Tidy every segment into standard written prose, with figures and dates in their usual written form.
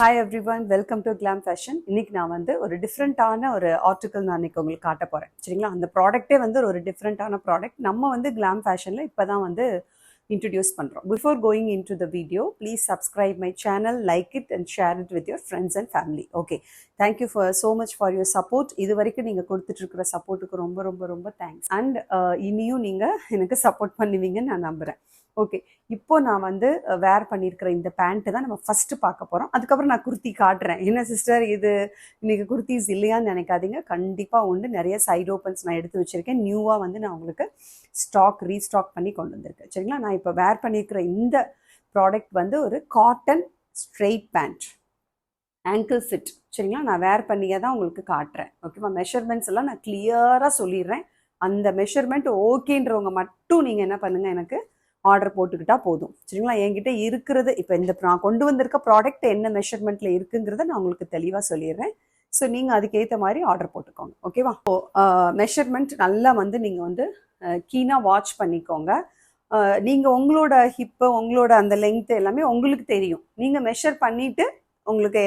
Hi everyone, welcome to Glam Fashion. இன்னைக்கு நான் வந்து ஒரு டிஃப்ரெண்டான ஒரு ஆர்டிக்கல் நான் இன்னைக்கு உங்களுக்கு காட்ட போறேன். சரிங்களா? அந்த ப்ராடக்ட்டே வந்து ஒரு டிஃப்ரெண்டான ப்ராடக்ட். நம்ம வந்து Glam Fashionல இப்பதான் வந்து introduce பண்றோம். Before going into the video, please subscribe my channel, like it and share it with your friends and family. Okay. Thank you for so much for your support. இது வரைக்கும் நீங்க கொடுத்துட்டு இருக்கிற சப்போர்ட்டுக்கு ரொம்ப ரொம்ப ரொம்ப தேங்க்ஸ். அண்ட் இனியும் நீங்க எனக்கு சப்போர்ட் பண்ணுவீங்கன்னு நான் நம்புறேன். ஓகே, இப்போ நான் வந்து வேர் பண்ணியிருக்கிற இந்த பேண்ட்டு தான் நம்ம ஃபர்ஸ்ட் பார்க்க போகிறோம். அதுக்கப்புறம் நான் குர்த்தி காட்டுறேன். என்ன சிஸ்டர் இது இன்னைக்கு குர்த்திஸ் இல்லையான்னு நினைக்காதீங்க, கண்டிப்பாக உண்டு. நிறைய சைட் ஓப்பன்ஸ் நான் எடுத்து வச்சிருக்கேன். நியூவாக வந்து நான் உங்களுக்கு ரீஸ்டாக் பண்ணி கொண்டு வந்திருக்கேன். சரிங்களா? நான் இப்போ வேர் பண்ணியிருக்கிற இந்த ப்ராடக்ட் வந்து ஒரு cotton straight pant, ankle fit. சரிங்களா? நான் வேர் பண்ணியே தான் உங்களுக்கு காட்டுறேன். ஓகேவா? மெஷர்மெண்ட்ஸ் எல்லாம் நான் கிளியராக சொல்லிடுறேன். அந்த மெஷர்மெண்ட் ஓகேன்றவங்க மட்டும் நீங்கள் என்ன பண்ணுங்கள், எனக்கு ஆர்டர் போட்டுக்கிட்டா போதும். சரிங்களா? என்கிட்ட இருக்கிறது இப்போ இந்த நான் கொண்டு வந்திருக்க ப்ராடக்ட் என்ன மெஷர்மெண்ட்ல இருக்குங்கிறத நான் உங்களுக்கு தெளிவாக சொல்லிடுறேன். ஸோ நீங்கள் அதுக்கேற்ற மாதிரி ஆர்டர் போட்டுக்கோங்க. ஓகேவா? மெஷர்மெண்ட் நல்லா வந்து நீங்கள் வந்து கீனாக வாட்ச் பண்ணிக்கோங்க. நீங்கள் உங்களோட ஹிப்பு, உங்களோட அந்த லெங்த் எல்லாமே உங்களுக்கு தெரியும். நீங்கள் மெஷர் பண்ணிட்டு உங்களுக்கு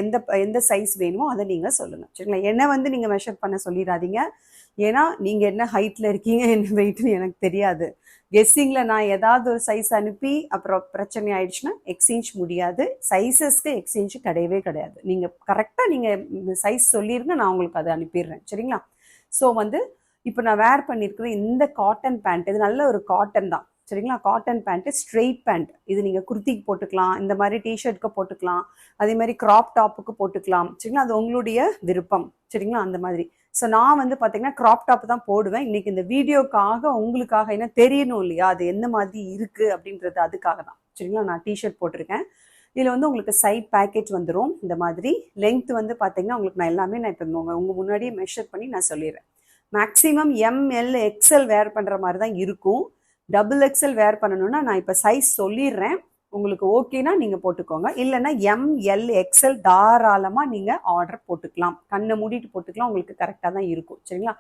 எந்த சைஸ் வேணுமோ அதை நீங்கள் சொல்லுங்கள். சரிங்களா? என்ன வந்து நீங்கள் மெஷர் பண்ண சொல்லிடாதீங்க. ஏன்னா நீங்கள் என்ன ஹைட்டில் இருக்கீங்க, என்ன வெயிட்னு எனக்கு தெரியாது. கெஸ்ஸிங்கில் நான் ஏதாவது ஒரு சைஸ் அனுப்பி அப்புறம் பிரச்சனை ஆயிடுச்சுன்னா எக்ஸ்சேஞ்ச் முடியாது. சைஸஸ்க்கு எக்ஸ்சேஞ்சு கிடையவே கிடையாது. நீங்கள் கரெக்டாக நீங்கள் சைஸ் சொல்லிடுங்க, நான் உங்களுக்கு அதை அனுப்பிடுறேன். சரிங்களா? ஸோ வந்து இப்போ நான் வேர் பண்ணியிருக்கிற இந்த காட்டன் பேண்ட், இது நல்ல ஒரு காட்டன் தான். சரிங்களா? Cotton pant, straight pant. இது நீங்கள் குர்த்திக்கு போட்டுக்கலாம், இந்த மாதிரி டிஷர்ட்க்கு போட்டுக்கலாம், அதே மாதிரி கிராப் டாப்புக்கு போட்டுக்கலாம். சரிங்களா? அது உங்களுடைய விருப்பம். சரிங்களா? அந்த மாதிரி. ஸோ நான் வந்து பார்த்தீங்கன்னா கிராப் டாப் தான் போடுவேன். இன்னைக்கு இந்த வீடியோக்காக உங்களுக்காக என்ன தெரியணும் இல்லையா, அது என்ன மாதிரி இருக்குது அப்படின்றது, அதுக்காக தான். சரிங்களா? நான் டிஷர்ட் போட்டிருக்கேன். இதில் வந்து உங்களுக்கு சைட் பேக்கேஜ் வந்துடும். இந்த மாதிரி லென்த் வந்து பார்த்தீங்கன்னா உங்களுக்கு நான் எல்லாமே நான் இப்போ உங்கள் முன்னாடியே மெஷர் பண்ணி நான் சொல்லிடுறேன். மேக்ஸிமம் எம்எல் எக்ஸ்எல் வேர் பண்ணுற மாதிரி தான் இருக்கும். டபுள் எக்ஸ்எல் வேர் பண்ணணும்னா நான் இப்போ சைஸ் சொல்லிடுறேன். உங்களுக்கு ஓகேனா நீங்கள் போட்டுக்கோங்க. இல்லைன்னா எம்எல் எக்ஸ்எல் தாராளமாக நீங்கள் ஆர்டர் போட்டுக்கலாம். கண்ணை மூடிட்டு போட்டுக்கலாம், உங்களுக்கு கரெக்டாக தான் இருக்கும். சரிங்களா?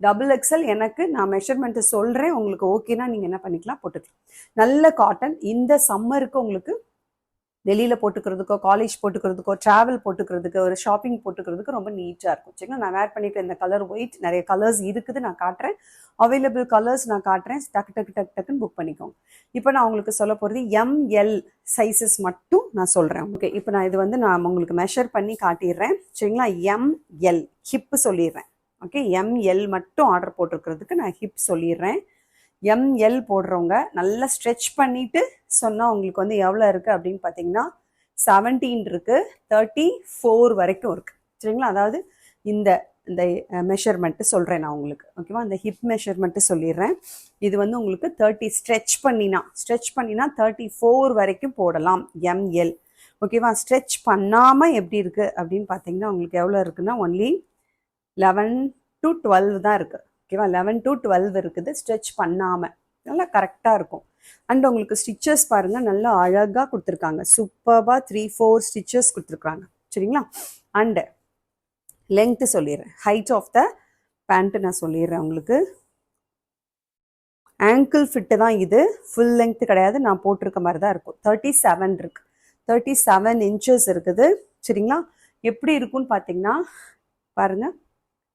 டபுள் எக்ஸ்எல் எனக்கு நான் மெஷர்மெண்ட்டு சொல்கிறேன். உங்களுக்கு ஓகேனா நீங்கள் என்ன பண்ணிக்கலாம், போட்டுக்கலாம். நல்ல காட்டன். இந்த சம்மருக்கு உங்களுக்கு வெளியில் போட்டுக்கிறதுக்கோ, காலேஜ் போட்டுக்கிறதுக்கோ, ட்ராவல் போட்டுக்கிறதுக்கு, ஒரு ஷாப்பிங் போட்டுக்கிறதுக்கு ரொம்ப நீட்டாக இருக்கும். சரிங்களா? நான் வேர் பண்ணிட்டு இந்த கலர் ஒயிட், நிறைய கலர்ஸ் இருக்குது, நான் காட்டுறேன். அவைலபிள் கலர்ஸ் நான் காட்டுறேன். டக்குன்னு புக் பண்ணிக்கோங்க. இப்போ நான் உங்களுக்கு சொல்ல போகிறது எம்எல் சைஸஸ் மட்டும் நான் சொல்கிறேன். ஓகே, இப்போ நான் இது வந்து நான் உங்களுக்கு மெஷர் பண்ணி காட்டிடுறேன். சரிங்களா? எம்எல் ஹிப்பு சொல்லிடுறேன். ஓகே, எம்எல் மட்டும் ஆர்டர் போட்டிருக்கிறதுக்கு நான் ஹிப் சொல்லிடுறேன். எம்எல் போடுறவங்க நல்லா ஸ்ட்ரெச் பண்ணிட்டு சொன்னால் உங்களுக்கு வந்து எவ்வளோ இருக்குது அப்படின்னு பார்த்தீங்கன்னா 17 இருக்குது, 34 வரைக்கும் இருக்குது. சரிங்களா? அதாவது இந்த இந்த மெஷர்மெண்ட்டு சொல்கிறேன் நான் உங்களுக்கு. ஓகேவா? இந்த ஹிப் மெஷர்மெண்ட்டு சொல்லிடுறேன். இது வந்து உங்களுக்கு 30 ஸ்ட்ரெச் பண்ணினா 34 வரைக்கும் போடலாம் எம்எல். ஓகேவா? ஸ்ட்ரெச் பண்ணாமல் எப்படி இருக்குது அப்படின்னு பார்த்தீங்கன்னா உங்களுக்கு எவ்வளோ இருக்குன்னா ஒன்லி 11 to 12 தான் இருக்குது. ஓகேவா? 11 to 12 இருக்குது ஸ்ட்ரெச் பண்ணாமல். நல்லா கரெக்டாக இருக்கும். அண்ட் உங்களுக்கு ஸ்டிச்சஸ் பாருங்கள், நல்லா அழகாக கொடுத்துருக்காங்க. சூப்பராக 3-4 ஸ்டிச்சஸ் கொடுத்துருக்காங்க. சரிங்களா? அண்டு லென்த்து சொல்லிடுறேன். ஹைட் ஆஃப் த பேண்ட்டு நான் சொல்லிடுறேன் உங்களுக்கு. ஆங்கிள் ஃபிட்டு தான் இது, ஃபுல் லென்த்து கிடையாது. நான் போட்டிருக்க மாதிரி தான் இருக்கும். 37 இருக்குது, 37 inches இருக்குது. சரிங்களா? எப்படி இருக்குன்னு பார்த்தீங்கன்னா பாருங்கள்,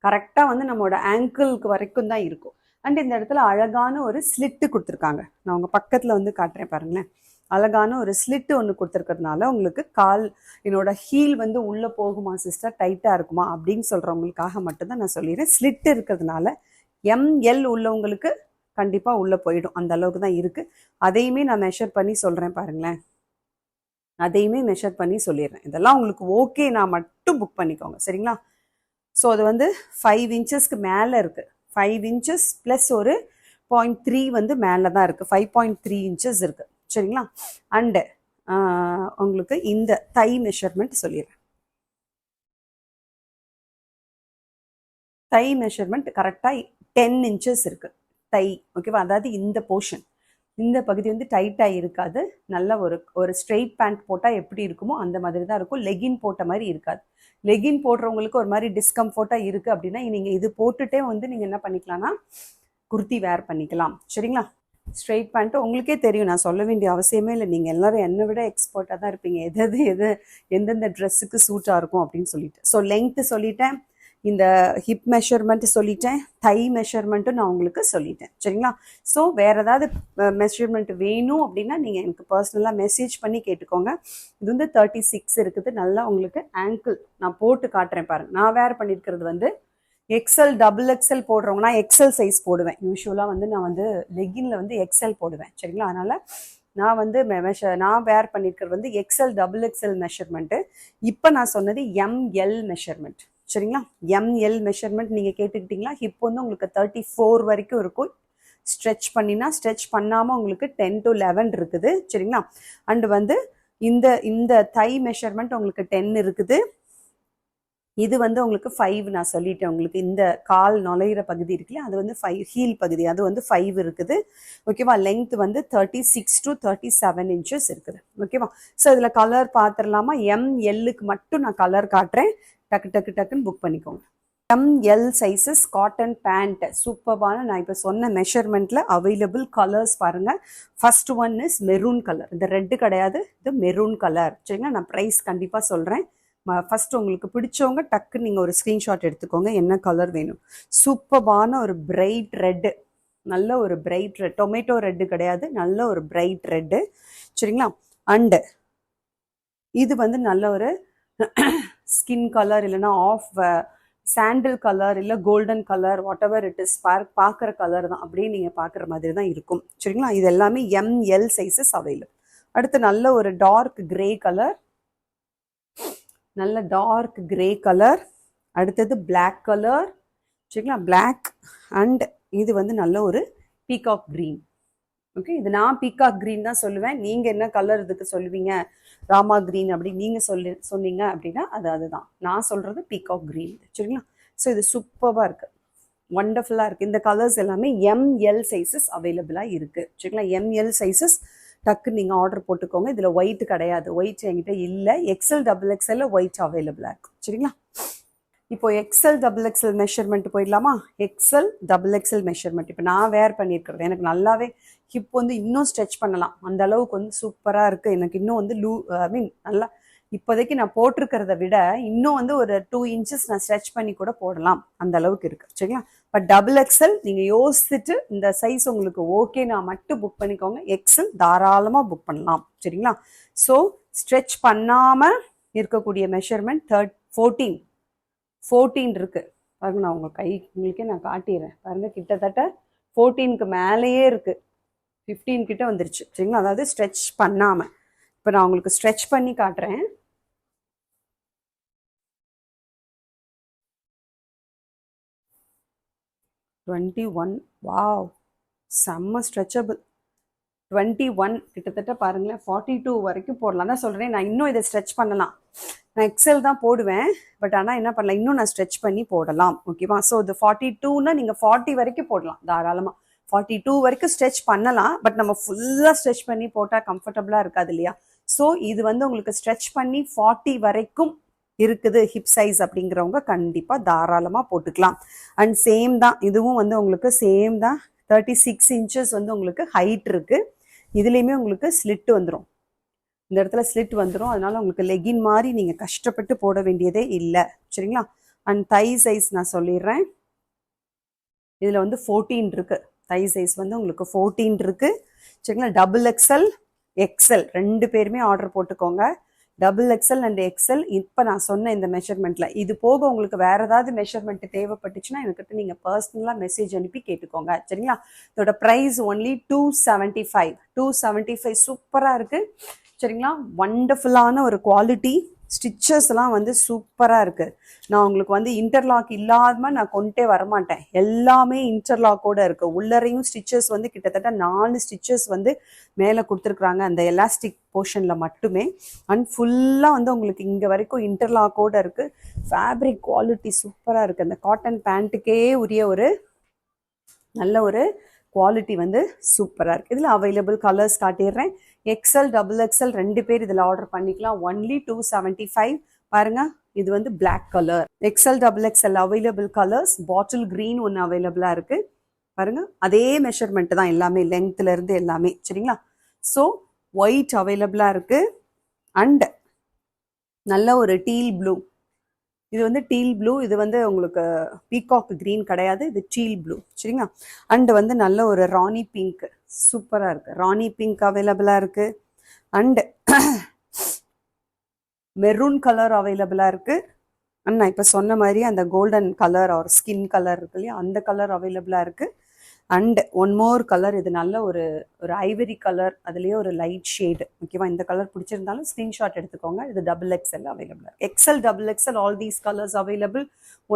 கரெக்டாக வந்து நம்மளோட ஆங்கிளுக்கு வரைக்கும் தான் இருக்கும். அண்ட் இந்த இடத்துல அழகான ஒரு ஸ்லிட்டு கொடுத்துருக்காங்க. நான் உங்கள் பக்கத்தில் வந்து காட்டுறேன் பாருங்களேன். அழகான ஒரு ஸ்லிட்டு ஒன்று கொடுத்துருக்கிறதுனால உங்களுக்கு என்னோட ஹீல் வந்து உள்ளே போகுமா சிஸ்டர், டைட்டாக இருக்குமா அப்படின்னு சொல்கிறவங்களுக்காக மட்டும்தான் நான் சொல்லிடுறேன். ஸ்லிட்டு இருக்கிறதுனால எம்எல் உள்ளவங்களுக்கு கண்டிப்பாக உள்ளே போயிடும். அந்த அளவுக்கு தான் இருக்குது. அதையுமே நான் மெஷர் பண்ணி சொல்கிறேன் பாருங்களேன். அதையுமே மெஷர் பண்ணி சொல்லிடுறேன். இதெல்லாம் உங்களுக்கு ஓகே, நான் மட்டும் புக் பண்ணிக்கோங்க. சரிங்களா? ஸோ அது வந்து 5 inchesக்கு மேலே இருக்குது. 5 inches ப்ளஸ் ஒரு 0.3 வந்து மேலே தான் இருக்குது. 5.3 inches இருக்குது. சரிங்களா? அண்டு உங்களுக்கு இந்த தை மெஷர்மெண்ட் சொல்லிடுறேன். தை மெஷர்மெண்ட் கரெக்டாக 10 inches இருக்குது தை. ஓகேவா? அதாவது இந்த போர்ஷன், இந்த பகுதி வந்து டைட்டாக இருக்காது. நல்ல ஒரு ஸ்ட்ரெயிட் பேண்ட் போட்டால் எப்படி இருக்குமோ அந்த மாதிரி தான் இருக்கும். லெகின் போட்ட மாதிரி இருக்காது. லெகின் போடுறவங்களுக்கு ஒரு மாதிரி டிஸ்கம்ஃபர்ட்டாக இருக்குது அப்படின்னா நீங்கள் இது போட்டுட்டே வந்து நீங்கள் என்ன பண்ணிக்கலாம்னா குர்த்தி வேர் பண்ணிக்கலாம். சரிங்களா? ஸ்ட்ரெயிட் பேண்ட்டு உங்களுக்கே தெரியும், நான் சொல்ல வேண்டிய அவசியமே இல்லை. நீங்கள் எல்லோரும் என்னை விட எக்ஸ்பர்ட்டாக தான் இருப்பீங்க, எந்தெந்த ட்ரெஸ்ஸுக்கு சூட்டாக இருக்கும் அப்படின்னு சொல்லிட்டு. ஸோ லெங்க்த்து சொல்லிட்டேன், இந்த ஹிப் மெஷர்மெண்ட்டு சொல்லிட்டேன், தை மெஷர்மெண்ட்டும் நான் உங்களுக்கு சொல்லிட்டேன். சரிங்களா? ஸோ வேறு ஏதாவது மெஷர்மெண்ட் வேணும் அப்படின்னா நீங்கள் எனக்கு பர்சனலாக மெசேஜ் பண்ணி கேட்டுக்கோங்க. இது வந்து 36 இருக்குது. நல்லா உங்களுக்கு ஆங்கிள் நான் போட்டு காட்டுறேன் பாருங்கள். நான் வேர் பண்ணியிருக்கிறது வந்து எக்ஸல் டபுள் எக்ஸல் போடுறவங்க, நான் எக்ஸல் சைஸ் போடுவேன் யூஸ்வலாக. வந்து நான் வந்து லெகினில் வந்து எக்ஸல் போடுவேன். சரிங்களா? அதனால் நான் வந்து நான் வேர் பண்ணியிருக்கிறது வந்து எக்ஸல் டபுள் எக்ஸல் மெஷர்மெண்ட்டு. இப்போ நான் சொன்னது எம்எல் மெஷர்மெண்ட். சரிங்களா? எம்எல் மெஷர்மெண்ட் நீங்கள் கேட்டுக்கிட்டிங்களா? ஹிப் வந்து உங்களுக்கு 34 வரைக்கும் இருக்கும். ஸ்ட்ரெச் பண்ணினா, ஸ்ட்ரெச் பண்ணாமல் உங்களுக்கு 10 to 11 இருக்குது. சரிங்களா? அண்டு வந்து இந்த தை மெஷர்மெண்ட் உங்களுக்கு 10 இருக்குது. இது வந்து உங்களுக்கு 5 நான் சொல்லிட்டேன். உங்களுக்கு இந்த கால் நுழையிற பகுதி இருக்குல்ல, அது வந்து 5, ஹீல் பகுதி அது வந்து 5 இருக்குது. ஓகேவா? லெங்த் வந்து 36 to 37 inches இருக்குது. ஓகேவா? ஸோ இதில் கலர் பார்த்துடலாமா? எம்எல்லுக்கு மட்டும் நான் கலர் காட்டுறேன். டக்குன்னு புக் பண்ணிக்கோங்க. எம்எல் சைஸஸ் காட்டன் பேண்ட் சூப்பர்பான, நான் இப்போ சொன்ன மெஷர்மெண்ட்டில் அவைலபிள் கலர்ஸ் பாருங்கள். First one is maroon colour. இந்த ரெட்டு கிடையாது, இது மெரூன் கலர். சரிங்களா? நான் ப்ரைஸ் கண்டிப்பாக சொல்கிறேன். ஃபர்ஸ்ட் உங்களுக்கு பிடிச்சவங்க டக்குன்னு நீங்கள் ஒரு ஸ்க்ரீன்ஷாட் எடுத்துக்கோங்க, என்ன கலர் வேணும். சூப்பர்பான ஒரு பிரைட் ரெட்டு, நல்ல ஒரு பிரைட் ரெட், டொமேட்டோ ரெட்டு கிடையாது, நல்ல ஒரு பிரைட் ரெட்டு. சரிங்களா? அண்டு இது வந்து நல்ல ஒரு ஸ்கின் கலர், இல்லைன்னா ஆஃப் சாண்டில் கலர், இல்லை golden colour, what ever it is, பார்க்குற கலர் தான், அப்படியே நீங்கள் பார்க்குற மாதிரி தான் இருக்கும். சரிங்களா? இது எல்லாமே எம்எல் சைஸஸ் அவைலபிள். அடுத்து நல்ல ஒரு டார்க் கிரே கலர், நல்ல டார்க் கிரே கலர். அடுத்தது பிளாக் கலர். சரிங்களா? பிளாக். அண்ட் இது வந்து நல்ல ஒரு பீகாக் க்ரீன். ஓகே, இது நான் பீகாக் க்ரீன் தான் சொல்லுவேன். நீங்கள் என்ன கலர் இதுக்கு சொல்லுவீங்க? ராமா க்ரீன் அப்படி நீங்கள் சொன்னீங்க அப்படின்னா அதுதான் நான் சொல்கிறது, பீகாக் க்ரீன். சரிங்களா? ஸோ இது சூப்பராக இருக்குது, ஒண்டர்ஃபுல்லாக இருக்குது. இந்த கலர்ஸ் எல்லாமே எம்எல் சைஸஸ் அவைலபிளாக இருக்குது. சரிங்களா? எம்எல் சைஸஸ் டக்கு நீங்கள் ஆர்டர் போட்டுக்கோங்க. இதில் ஒயிட் கிடையாது, ஒயிட் என்கிட்ட இல்லை. எக்ஸல் டபுள் எக்ஸல் ஒயிட் அவைலபிளாக இருக்கும். சரிங்களா? இப்போ எக்ஸல் டபுள் எக்ஸல் மெஷர்மெண்ட் போயிடலாமா? எக்ஸல் டபுள் எக்ஸல் மெஷர்மெண்ட் இப்போ நான் வேர் பண்ணியிருக்கிறது, எனக்கு நல்லாவே ஹிப் வந்து இன்னும் ஸ்ட்ரெச் பண்ணலாம், அந்த அளவுக்கு வந்து சூப்பராக இருக்குது. எனக்கு இன்னும் வந்து நல்லா இப்போதைக்கு நான் போட்டிருக்கிறத விட இன்னும் வந்து ஒரு 2 inches நான் ஸ்ட்ரெச் பண்ணி கூட போடலாம், அந்த அளவுக்கு இருக்குது. சரிங்களா? பட் டபுள் எக்ஸல் நீங்கள் யோசிச்சுட்டு இந்த சைஸ் உங்களுக்கு ஓகே நான் மட்டும் புக் பண்ணிக்கோங்க. எக்ஸல் தாராளமாக புக் பண்ணலாம். சரிங்களா? ஸோ ஸ்ட்ரெச் பண்ணாமல் இருக்கக்கூடிய மெஷர்மெண்ட் 14 இருக்கு பாருங்க. நான் உங்கள் உங்களுக்கே நான் காட்டிடுறேன் பாருங்க. கிட்டத்தட்ட 14க்கு மேலேயே இருக்கு, 15 கிட்ட வந்துருச்சு. சரிங்களா? அதாவது ஸ்ட்ரெச் பண்ணாமல். இப்போ நான் உங்களுக்கு ஸ்ட்ரெச் பண்ணி காட்டுறேன். வாவ், செம்ம ஸ்ட்ரெச்சபிள். 21 கிட்டத்தட்ட பாருங்களேன், 42 வரைக்கும் போடலாம் தான் சொல்கிறேன். நான் இன்னும் இதை ஸ்ட்ரெச் பண்ணலாம். நான் எக்ஸல் தான் போடுவேன், பட் ஆனால் என்ன பண்ணலாம், இன்னும் நான் ஸ்ட்ரெச் பண்ணி போடலாம். ஓகேவா? ஸோ இது 42னா நீங்கள் 40 வரைக்கும் போடலாம் தாராளமாக. 42 வரைக்கும் ஸ்ட்ரெச் பண்ணலாம், பட் நம்ம ஃபுல்லாக ஸ்ட்ரெச் பண்ணி போட்டால் கம்ஃபர்டபுளாக இருக்காது இல்லையா? ஸோ இது வந்து உங்களுக்கு ஸ்ட்ரெச் பண்ணி 40 வரைக்கும் இருக்குது ஹிப் சைஸ் அப்படிங்கிறவங்க கண்டிப்பாக தாராளமாக போட்டுக்கலாம். அண்ட் சேம் தான், இதுவும் வந்து உங்களுக்கு சேம் தான். 36 inches வந்து உங்களுக்கு ஹைட் இருக்குது. இதுலேயுமே உங்களுக்கு ஸ்லிட் வந்துடும், இந்த இடத்துல ஸ்லிட் வந்துடும். அதனால உங்களுக்கு லெகின் மாதிரி நீங்கள் கஷ்டப்பட்டு போட வேண்டியதே இல்லை. சரிங்களா? அண்ட் தை சைஸ் நான் சொல்லிடுறேன். இதில் வந்து 14 இருக்குது. தை சைஸ் வந்து உங்களுக்கு 14 இருக்குது. சரிங்களா? டபுள் எக்ஸல் எக்ஸல் ரெண்டு பேருமே ஆர்டர் போட்டுக்கோங்க. டபுள் எக்ஸல் அண்ட் எக்ஸல் இப்போ நான் சொன்ன இந்த மெஷர்மெண்ட்டில். இது போக உங்களுக்கு வேறு ஏதாவது மெஷர்மெண்ட் தேவைப்பட்டுச்சுன்னா என்கிட்ட நீங்கள் பர்சனலாக மெசேஜ் அனுப்பி கேட்டுக்கோங்க. சரிங்களா? இதோட ப்ரைஸ் ஒன்லி 275. 275 சூப்பராக இருக்குது. சரிங்களா? வண்டர்ஃபுல்லான ஒரு குவாலிட்டி. ஸ்டிச்சஸ்லாம் வந்து சூப்பராக இருக்குது. நான் உங்களுக்கு வந்து இன்டர்லாக் இல்லாமல் நான் கொண்டே வரமாட்டேன், எல்லாமே இன்டர்லாக்கோடு இருக்குது. உள்ளரையும் ஸ்டிச்சஸ் வந்து கிட்டத்தட்ட 4 ஸ்டிச்சஸ் வந்து மேலே கொடுத்துருக்குறாங்க அந்த எலாஸ்டிக் போர்ஷனில் மட்டுமே. அண்ட் ஃபுல்லாக வந்து உங்களுக்கு இங்கே வரைக்கும் இன்டர்லாக்கோடு இருக்குது. ஃபேப்ரிக் குவாலிட்டி சூப்பராக இருக்குது. அந்த காட்டன் பேண்ட்டுக்கே உரிய ஒரு நல்ல ஒரு குவாலிட்டி வந்து சூப்பராக இருக்குது. இதில் அவைலபிள் கலர்ஸ் காட்டிடுறேன். எக்ஸல் டபுள் எக்ஸல் ரெண்டு பேர் இதில் ஆர்டர் பண்ணிக்கலாம். ஒன்லி 275. பாருங்க, இது வந்து black colour. XL double XL available colours. Bottle green ஒன்று அவைலபிளாக இருக்குது. பாருங்க அதே மெஷர்மெண்ட் தான் எல்லாமே, லெங்க்த்ல இருந்து எல்லாமே. சரிங்களா? ஸோ ஒயிட் அவைலபிளா இருக்கு அண்ட் நல்ல ஒரு டீல் ப்ளூ. இது வந்து டீல் ப்ளூ, இது வந்து உங்களுக்கு பீகாக் கிரீன் கிடையாது, இது டீல் ப்ளூ. சரிங்களா? அண்ட் வந்து நல்ல ஒரு ராணி பிங்க், சூப்பராக இருக்கு. ராணி பிங்க் அவைலபிளாக இருக்கு அண்ட் மெரூன் கலர் அவைலபிளாக இருக்கு. அண்ட் நான் இப்போ சொன்ன மாதிரி அந்த கோல்டன் கலர் ஒரு ஸ்கின் கலர் இருக்கு இல்லையா, அந்த கலர் அவைலபிளாக இருக்கு. அண்ட் ஒன் மோர் கலர், இது நல்ல ஒரு ஒரு ஐவரி கலர், அதுலேயே ஒரு லைட் ஷேடு. ஓகேவா? இந்த கலர் பிடிச்சிருந்தாலும் ஸ்க்ரீன்ஷாட் எடுத்துக்கோங்க. இது XXL available, XL XXL all these colours available.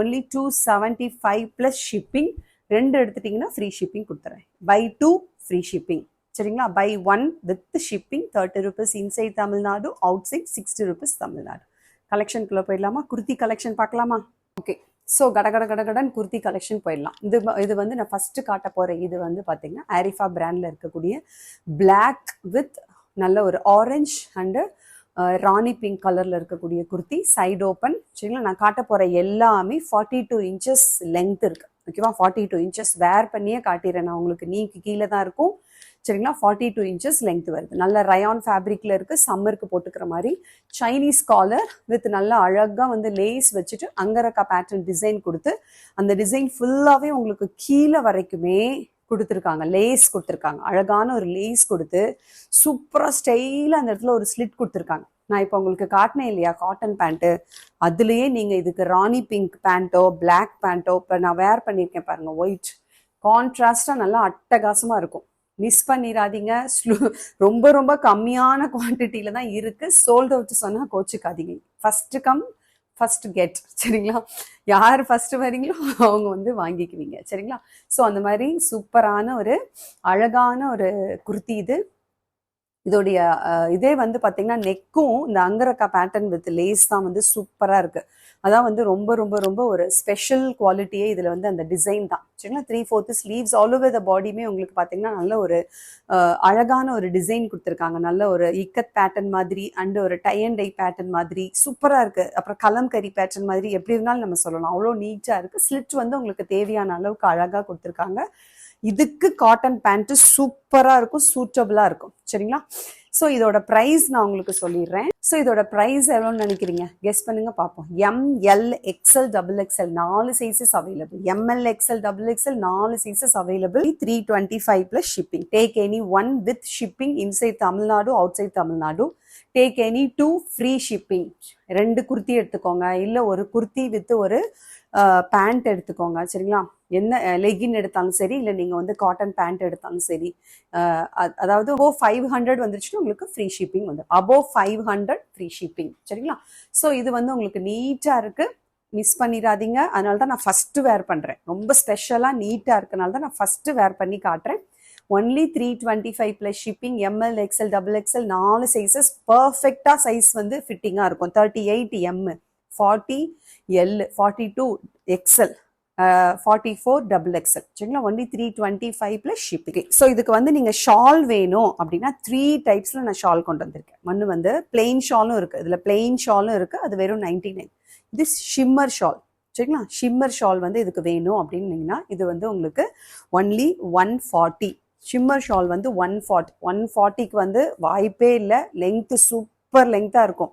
Only 275 plus shipping. 2 எடுத்துட்டிங்கன்னா ஃப்ரீ ஷிப்பிங் கொடுத்துறேன். Buy 2 free shipping. சரிங்களா? Buy 1 with shipping 30 rupees inside Tamil Nadu, outside 60 rupees Tamil Nadu. கலெக்ஷனுக்குள்ளே போயிடலாமா? குர்த்தி கலெக்ஷன் பார்க்கலாமா? ஓகே, ஸோ கடகடன் குர்த்தி கலெக்ஷன் போயிடலாம். இது வந்து நான் ஃபஸ்ட்டு காட்ட போகிறேன். இது வந்து பார்த்தீங்கன்னா ஆரிஃபா பிராண்டில் இருக்கக்கூடிய பிளாக் வித் நல்ல ஒரு ஆரஞ்ச் அண்டு ராணி பிங்க் கலரில் இருக்கக்கூடிய குர்த்தி, சைடு ஓப்பன். சரிங்களா? நான் காட்ட போகிற எல்லாமே 42 inches லென்த் இருக்குது. ஓகேவா? 42 inches வேர் பண்ணியே காட்டிடுறேன் நான் உங்களுக்கு. நீக்கு கீழே தான் இருக்கும். சரிங்களா? 42 inches லென்த் வருது. நல்ல ரயான் ஃபேப்ரிக்ல இருக்கு, சம்மருக்கு போட்டுக்கிற மாதிரி. சைனீஸ் காலர் வித் நல்லா அழகா வந்து லேஸ் வச்சுட்டு அங்கரக்கா பேட்டர்ன் டிசைன் கொடுத்து, அந்த டிசைன் ஃபுல்லாவே உங்களுக்கு கீழே வரைக்குமே கொடுத்துருக்காங்க, லேஸ் கொடுத்துருக்காங்க. அழகான ஒரு லேஸ் கொடுத்து சூப்பரா ஸ்டைலா அந்த இடத்துல ஒரு ஸ்லிட் கொடுத்துருக்காங்க. நான் இப்போ உங்களுக்கு காட்டினேன் இல்லையா காட்டன் பேண்ட்டு, அதுலேயே நீங்கள் இதுக்கு ராணி பிங்க் பேண்ட்டோ பிளாக் பேண்ட்டோ இப்போ நான் வேர் பண்ணியிருக்கேன் பாருங்க, ஒயிட் கான்ட்ராஸ்டாக நல்லா அட்டகாசமாக இருக்கும். மிஸ் பண்ணிடாதீங்க. ரொம்ப ரொம்ப கம்மியான குவான்டிட்டியில தான் இருக்கு. சோல்ட் அவுட் சொன்னா கோச்சுக்காதீங்க. First come first get. சரிங்களா? யார் ஃபர்ஸ்ட் வரீங்களோ அவங்க வந்து வாங்கிக்குவீங்க. சரிங்களா? ஸோ அந்த மாதிரி சூப்பரான ஒரு அழகான ஒரு குர்த்தி இது. இதோடைய இதே வந்து பார்த்தீங்கன்னா நெக்கும் இந்த அங்கரக்கா பேட்டர்ன் வித் லேஸ் தான் வந்து சூப்பராக இருக்குது. அதான் வந்து ரொம்ப ரொம்ப ரொம்ப ஒரு ஸ்பெஷல் குவாலிட்டியே இதில் வந்து அந்த டிசைன் தான். சரிங்களா? 3/4 ஸ்லீவ்ஸ் ஆல் ஓவர் த பாடியுமே உங்களுக்கு பார்த்தீங்கன்னா நல்ல ஒரு அழகான ஒரு டிசைன் கொடுத்துருக்காங்க. நல்ல ஒரு இக்கத் பேட்டர்ன் மாதிரி அண்ட் ஒரு டை அண்ட் டை பேட்டர்ன் மாதிரி சூப்பராக இருக்குது. அப்புறம் கலம்கரி பேட்டர்ன் மாதிரி எப்படி இருந்தாலும் நம்ம சொல்லலாம். அவ்வளோ நீட்டாக இருக்குது. ஸ்லிட் வந்து உங்களுக்கு தேவையான அளவுக்கு அழகாக கொடுத்துருக்காங்க. இதுக்கு காட்டன் பேண்ட் சூப்பரா இருக்கும், சூட்டபிளா இருக்கும். சரிங்களா? ஸோ இதோட ப்ரைஸ் நான் உங்களுக்கு சொல்லிடுறேன். ஸோ இதோட ப்ரைஸ் எவ்வளோன்னு நினைக்கிறீங்க? கெஸ் பண்ணுங்க பார்ப்போம். ML XL XXL 4 sizes available. ML XL XXL 4 sizes available. 325 plus shipping. Take any one with shipping inside Tamil Nadu, outside Tamil Nadu. Take any 2 free shipping. 2 kurti எடுத்துக்கோங்க, இல்லை ஒரு குர்த்தி வித் ஒரு பேண்ட் எடுத்துக்கோங்க. சரிங்களா? என்ன லெகின் எடுத்தாலும் சரி, இல்லை நீங்கள் வந்து காட்டன் பேண்ட் எடுத்தாலும் சரி, அதாவது அபோவ் 500 வந்துருச்சுன்னா உங்களுக்கு ஃப்ரீ ஷிப்பிங் வந்து அபோவ் 500 ஃப்ரீ ஷிப்பிங். சரிங்களா? ஸோ இது வந்து உங்களுக்கு நீட்டாக இருக்குது, மிஸ் பண்ணிடாதீங்க. அதனால தான் நான் ஃபஸ்ட்டு வேர் பண்ணுறேன். ரொம்ப ஸ்பெஷலாக நீட்டாக இருக்கனால தான் நான் ஃபஸ்ட்டு வேர் பண்ணி காட்டுறேன். Only 325 plus shipping. ML XL XXL 4 sizes பர்ஃபெக்டாக சைஸ் வந்து ஃபிட்டிங்காக இருக்கும். 38 M, 40 L, 42 XL, 44 XXL. சரிங்களா? Only 325 plus shipping. ஸோ இதுக்கு வந்து நீங்கள் ஷால் வேணும் அப்படின்னா 3 டைப்ஸில் நான் ஷால் கொண்டு வந்திருக்கேன். ஒன்று வந்து பிளெயின் ஷாலும் இருக்குது, இதில் பிளெயின் ஷாலும் இருக்குது, அது வெறும் 99. இது ஷிம்மர் ஷால். சரிங்களா? ஷிம்மர் ஷால் வந்து இதுக்கு வேணும் அப்படின்னீங்கன்னா இது வந்து உங்களுக்கு ஒன்லி 140. ஷிம்மர் ஷால் வந்து 140. 140க்கு வந்து வாய்ப்பே இல்லை. லெங்க்த்து சூப்பர் லெங்க்த்தாக இருக்கும்.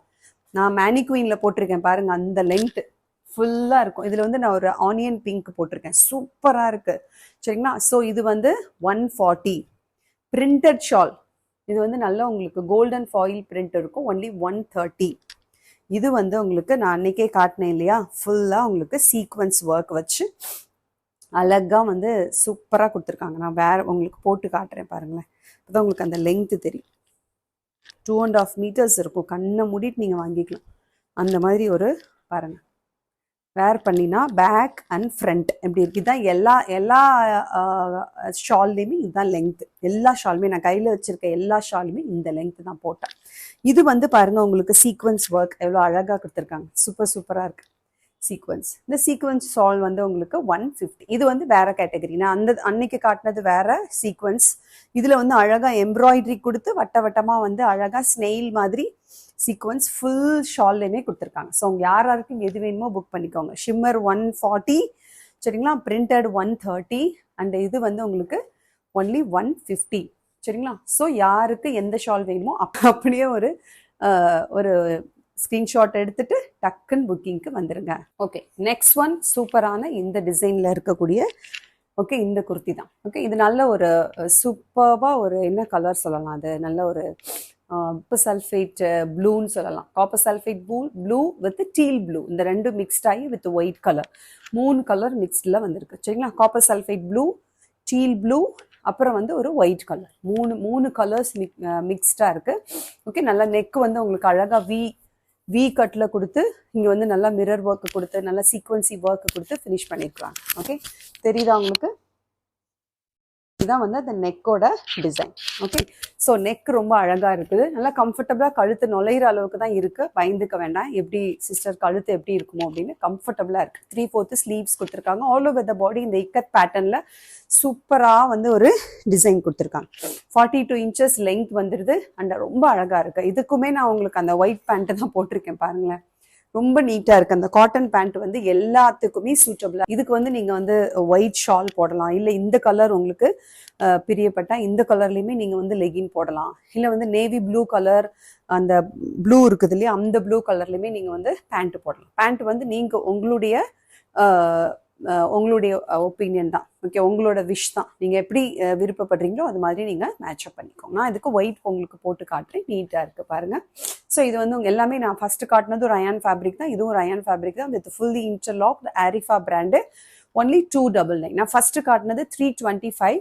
நான் மேனிக்வீனில் போட்டிருக்கேன் பாருங்க, அந்த லெங்க்த்து ஃபுல்லாக இருக்கும். இதில் வந்து நான் ஒரு ஆனியன் பிங்க் போட்டிருக்கேன், சூப்பராக இருக்குது. சரிங்களா? ஸோ இது வந்து 140. பிரிண்டட் ஷால், இது வந்து நல்லா உங்களுக்கு கோல்டன் ஃபாயில் பிரிண்ட் இருக்கும், ஒன்லி 130. இது வந்து உங்களுக்கு நான் அன்னைக்கே காட்டினேன் இல்லையா, ஃபுல்லாக உங்களுக்கு சீக்வன்ஸ் ஒர்க் வச்சு அழகாக வந்து சூப்பராக கொடுத்துருக்காங்க. நான் வேறு உங்களுக்கு போட்டு காட்டுறேன் பாருங்களேன், அப்போதான் உங்களுக்கு அந்த லெங்க்த்து தெரியும். 2.5 meters இருக்கும். கண்ணை மூடிட்டு நீங்கள் வாங்கிக்கலாம். அந்த மாதிரி ஒரு பாருங்கள், வேர் பண்ணினா பேக் அண்ட் ஃப்ரண்ட் எப்படி இருக்குது. இதுதான் எல்லா ஷால்லையுமே இதுதான் லெங்க்த்து. எல்லா ஷாலுமே நான் கையில் வச்சுருக்க எல்லா ஷாலுமே இந்த லெங்க்த்து தான் போட்டேன். இது வந்து பாருங்கள் உங்களுக்கு சீக்வன்ஸ் ஒர்க் எவ்வளோ அழகாக கொடுத்துருக்காங்க. சூப்பராக இருக்குது சீக்வன்ஸ். இந்த சீக்வன்ஸ் ஷால் வந்து உங்களுக்கு 150. இது வந்து வேற கேட்டகரி. நான் அன்னைக்கு காட்டினது வேற சீக்வன்ஸ். இதில் வந்து அழகாக எம்ப்ராய்டரி கொடுத்து வட்டமாக வந்து அழகாக ஸ்னெயில் மாதிரி சீக்வன்ஸ் ஃபுல் ஷால்லையுமே கொடுத்துருக்காங்க. ஸோ அவங்க யாராருக்கும் எது வேணுமோ புக் பண்ணிக்கோங்க. ஷிம்மர் 140. சரிங்களா? பிரிண்டட் 130 அண்ட் இது வந்து உங்களுக்கு ஒன்லி 150. சரிங்களா? ஸோ யாருக்கு எந்த ஷால் வேணுமோ அப்படியே ஒரு ஒரு ஸ்க்ரீன்ஷாட் எடுத்துட்டு டக்குன்னு புக்கிங்க்கு வந்துருங்க. ஓகே, நெக்ஸ்ட் ஒன் சூப்பரான இந்த டிசைனில் இருக்கக்கூடிய ஓகே இந்த குர்த்தி தான். ஓகே, இது நல்ல ஒரு சூப்பராக ஒரு என்ன கலர் சொல்லலாம், அது நல்ல ஒரு காப்பர் சல்ஃபேட் ப்ளூன்னு சொல்லலாம். Copper sulphate blue with deal blue, இந்த ரெண்டும் மிக்ஸ்ட் ஆகி வித் ஒயிட் கலர், 3 கலர் மிக்ஸ்டில் வந்திருக்கு. சரிங்களா? Copper sulphate blue, deal blue, அப்புறம் வந்து ஒரு ஒயிட் கலர், மூணு கலர்ஸ் மிக்ஸ்டாக இருக்குது. ஓகே, நல்லா நெக் வந்து உங்களுக்கு அழகாக வி கட்டில் கொடுத்து இங்கே வந்து நல்லா மிரர் ஒர்க்கு கொடுத்து நல்லா சீக்வன்சி ஒர்க்கு கொடுத்து ஃபினிஷ் பண்ணியிருக்காங்க. ஓகே, தெரியுதா உங்களுக்கு? இதுதான் வந்து அந்த நெக்கோட டிசைன். ஓகே, ஸோ நெக் ரொம்ப அழகாக இருக்குது, நல்லா கம்ஃபர்டபுளாக கழுத்து நுழையிற அளவுக்கு தான் இருக்குது. பயந்துக்க வேண்டாம், எப்படி சிஸ்டர் கழுத்து எப்படி இருக்குமோ அப்படின்னு கம்ஃபர்டபுளாக இருக்குது. 3/4 ஸ்லீவ்ஸ் கொடுத்துருக்காங்க. ஆல் ஓவர் த பாடி இந்த இக்கத் பேட்டர்னில் சூப்பராக வந்து ஒரு டிசைன் கொடுத்துருக்காங்க. 42 inches லெங்க் வந்துடுது அண்ட் ரொம்ப அழகாக இருக்குது. இதுக்குமே நான் உங்களுக்கு அந்த ஒயிட் பேண்ட்டு தான் போட்டிருக்கேன் பாருங்களேன், ரொம்ப நீட்டாக இருக்குது. அந்த காட்டன் பேண்ட் வந்து எல்லாத்துக்குமே சூட்டபிளாக. இதுக்கு வந்து நீங்கள் வந்து ஒயிட் ஷால் போடலாம், இல்லை இந்த கலர் உங்களுக்கு பிரியப்பட்டா இந்த கலர்லையுமே நீங்கள் வந்து லெகின் போடலாம், இல்லை வந்து நேவி ப்ளூ கலர் அந்த ப்ளூ இருக்குது இல்லையா, அந்த ப்ளூ கலர்லையுமே நீங்கள் வந்து பேண்ட்டு போடலாம். பேண்ட் வந்து நீங்கள் உங்களுடைய ஒப்பீனியன் தான். ஓகே, உங்களோட விஷ் தான், நீங்கள் எப்படி விருப்பப்படுறீங்களோ அது மாதிரி நீங்கள் மேட்சப் பண்ணிக்கோங்க. நான் இதுக்கு ஒயிட் உங்களுக்கு போட்டு காட்டுறேன், நீட்டாக இருக்குது பாருங்கள். ஸோ இது வந்து உங்கள் எல்லாமே நான் ஃபஸ்ட்டு காட்டினது ஒரு அயான் ஃபேப்ரிக் தான், இதுவும் ஒரு அயான் ஃபேப்ரிக் தான் with fully interlock Arifa brand. Only 299. நான் ஃபஸ்ட்டு காட்டினது 325,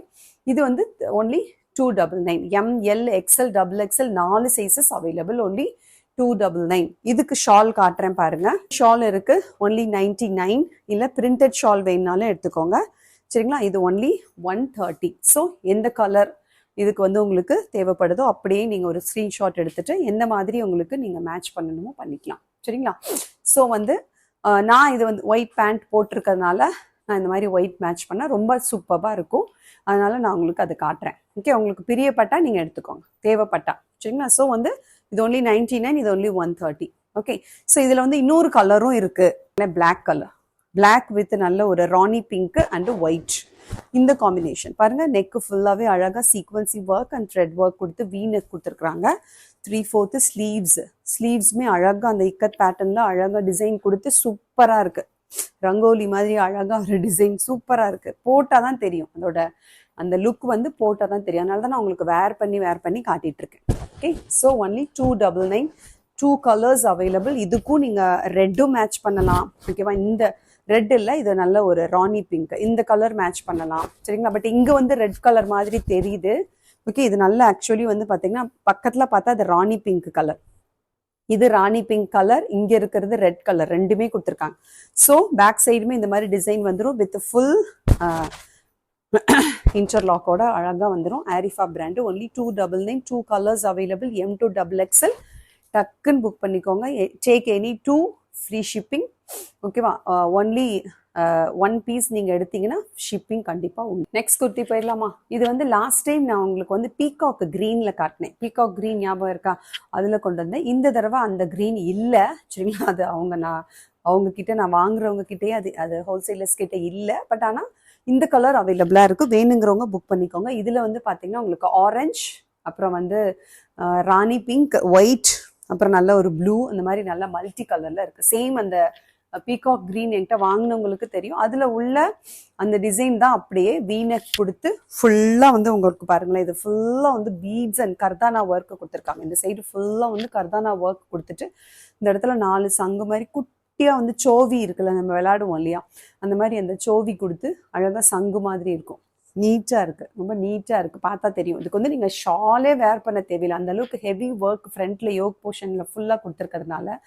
இது வந்து only 299. ML XL XXL 4 sizes available, only 299. இதுக்கு ஷால் காட்டுறேன் பாருங்க. ஷால் இருக்கு ஒன்லி 99, இல்லை பிரிண்டட் ஷால் வேணுனாலும் எடுத்துக்கோங்க. சரிங்களா? இது ஒன்லி 130. ஸோ எந்த கலர் இதுக்கு வந்து உங்களுக்கு தேவைப்படுதோ அப்படியே நீங்கள் ஒரு ஸ்க்ரீன்ஷாட் எடுத்துட்டு எந்த மாதிரி உங்களுக்கு நீங்கள் மேட்ச் பண்ணணுமோ பண்ணிக்கலாம். சரிங்களா? ஸோ வந்து நான் இது வந்து ஒயிட் பேண்ட் போட்டிருக்கிறதுனால நான் இந்த மாதிரி ஒயிட் மேட்ச் பண்ணால் ரொம்ப சூப்பராக இருக்கும், அதனால நான் உங்களுக்கு அது காட்டுறேன். ஓகே, உங்களுக்கு பிரியப்பட்டா நீங்கள் எடுத்துக்கோங்க, தேவைப்பட்டா. சரிங்களா? ஸோ வந்து இது ஒன்லி 99, இது ஒன்லி 130. ஓகே, ஸோ இதில் வந்து இன்னொரு கலரும் இருக்குது, பிளாக் கலர், பிளாக் வித் நல்ல ஒரு ராணி பிங்க் அண்ட் ஒயிட், இந்த காம்பினேஷன் பாருங்க. நெக் ஃபுல்லாகவே அழகாக சீக்வன்சி ஒர்க் அண்ட் த்ரெட் ஒர்க் கொடுத்து வீ நெக் கொடுத்துருக்குறாங்க. 3/4 ஸ்லீவ்ஸுமே அழகாக அந்த இக்கத் பேட்டர்னில் அழகாக டிசைன் கொடுத்து சூப்பராக இருக்குது. ரங்கோலி மாதிரி அழகாக ஒரு டிசைன் சூப்பராக இருக்குது. போட்டால் தான் தெரியும் அதோட அந்த லுக் வந்து, போட்டால் தான் தெரியும். அதனால தான் நான் உங்களுக்கு வேர் பண்ணி காட்டிட்டு இருக்கேன். Okay, so only 299. 2 colours available. இதுக்கும் நீங்கள் ரெட்டும் மேட்ச் பண்ணலாம். ஓகேவா? இந்த ரெட் இல்லை, இது நல்ல ஒரு ராணி பிங்க், இந்த கலர் மேட்ச் பண்ணலாம். சரிங்களா? பட் இங்கே வந்து ரெட் கலர் மாதிரி தெரியுது. ஓகே, இது நல்ல ஆக்சுவலி வந்து பார்த்தீங்கன்னா பக்கத்தில் பார்த்தா அது ராணி பிங்க் கலர், இது ராணி பிங்க் கலர், இங்கே இருக்கிறது ரெட் கலர், ரெண்டுமே கொடுத்துருக்காங்க. ஸோ பேக் சைடுமே இந்த மாதிரி டிசைன் வந்துடும் வித் ஃபுல் இன்டர்லாக்கோட அழகாக வந்துடும். Arifa brand, only 299. 2 colours available, M to XXL. டக்குன்னு புக் பண்ணிக்கோங்க. Take any 2 free shipping. ஓகேவா? ஒன்லி 1 பீஸ் நீங்கள் எடுத்தீங்கன்னா ஷிப்பிங் கண்டிப்பாக உண்டு. நெக்ஸ்ட் குர்த்தி போயிடலாமா? இது வந்து லாஸ்ட் டைம் நான் உங்களுக்கு வந்து பீகாக் க்ரீனில் காட்டினேன். பீகாக் க்ரீன் ஞாபகம் இருக்கா? அதில் கொண்டு வந்தேன். இந்த தடவை அந்த க்ரீன் இல்லை. சரிங்களா? அது அவங்கக்கிட்ட நான் வாங்குறவங்க கிட்டே அது ஹோல்சேலர்ஸ் கிட்டே இல்லை. பட் ஆனால் இந்த கலர் அவைலபிளாக இருக்குது, வேணுங்கிறவங்க புக் பண்ணிக்கோங்க. இதில் வந்து பார்த்தீங்கன்னா உங்களுக்கு ஆரஞ்ச், அப்புறம் வந்து ராணி பிங்க், ஒயிட், அப்புறம் நல்ல ஒரு ப்ளூ, அந்த மாதிரி நல்ல மல்டி கலரில் இருக்குது. சேம் அந்த பீகாக் க்ரீன் என்கிட்ட வாங்கினவங்களுக்கு தெரியும். அதில் உள்ள அந்த டிசைன் தான் அப்படியே வீனெக் கொடுத்து ஃபுல்லாக வந்து உங்களுக்கு பாருங்களேன், இது ஃபுல்லாக வந்து பீட்ஸ் அண்ட் கர்தானா ஒர்க்கு கொடுத்துருக்காங்க. இந்த சைடு ஃபுல்லாக வந்து கர்தானா ஒர்க் கொடுத்துட்டு இந்த இடத்துல 4 சங்கு மாதிரி குட்டியாக வந்து சோவி இருக்குல்ல, நம்ம விளையாடுவோம் இல்லையா, அந்த மாதிரி அந்த சோவி கொடுத்து அழகாக சங்கு மாதிரி இருக்கும். நீட்டாக இருக்குது, ரொம்ப நீட்டாக இருக்குது, பார்த்தா தெரியும். இதுக்கு வந்து நீங்கள் ஷாலே வேர் பண்ண தேவையில்லை, அந்தளவுக்கு ஹெவி ஒர்க் ஃப்ரண்ட்டில் யோக் போர்ஷனில் ஃபுல்லாக கொடுத்துருக்கிறதுனால